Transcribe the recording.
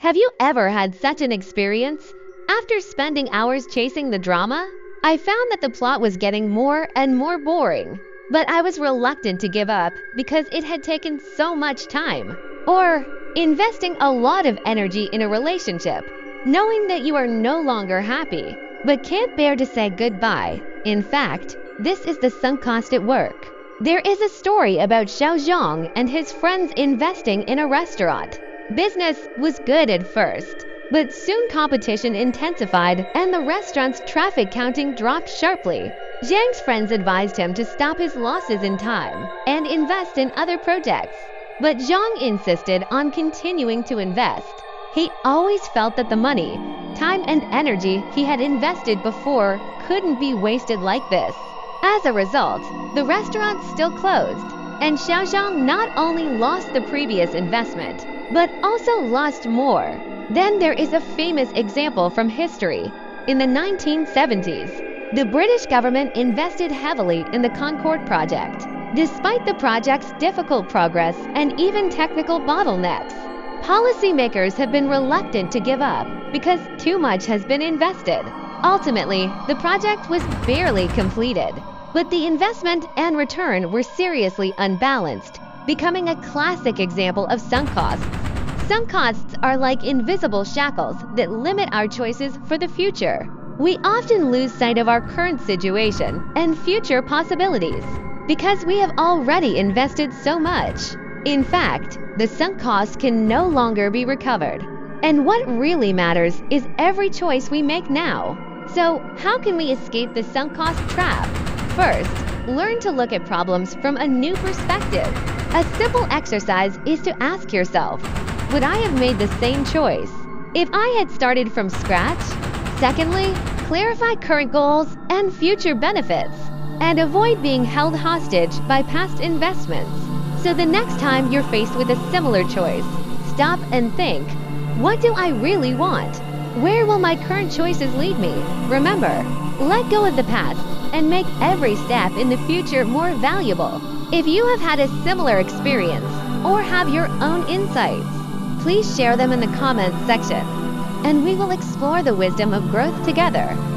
Have you ever had such an experience? After spending hours chasing the drama, I found that the plot was getting more and more boring. But I was reluctant to give up because it had taken so much time. Or investing a lot of energy in a relationship, knowing that you are no longer happy, but can't bear to say goodbye. In fact, this is the sunk cost at work. There is a story about Xiao Zhang and his friends investing in a restaurant. Business was good at first, but soon competition intensified and the restaurant's traffic counting dropped sharply. Zhang's friends advised him to stop his losses in time and invest in other projects. But Zhang insisted on continuing to invest. He always felt that the money, time and energy he had invested before couldn't be wasted like this. As a result, the restaurant still closed, and Xiao Zhang not only lost the previous investment, but also lost more. Then there is a famous example from history. In the 1970s, the British government invested heavily in the Concorde project. Despite the project's difficult progress and even technical bottlenecks, policymakers have been reluctant to give up because too much has been invested. Ultimately, the project was barely completed, but the investment and return were seriously unbalanced, becoming a classic example of sunk costs. Sunk costs are like invisible shackles that limit our choices for the future. We often lose sight of our current situation and future possibilities because we have already invested so much. In fact, the sunk cost can no longer be recovered. And what really matters is every choice we make now. So, how can we escape the sunk cost trap? First, learn to look at problems from a new perspective. A simple exercise is to ask yourself, would I have made the same choice if I had started from scratch? Secondly, clarify current goals and future benefits, and avoid being held hostage by past investments. So the next time you're faced with a similar choice, stop and think, what do I really want? Where will my current choices lead me? Remember, let go of the past and make every step in the future more valuable. If you have had a similar experience or have your own insights, please share them in the comments section, and we will explore the wisdom of growth together.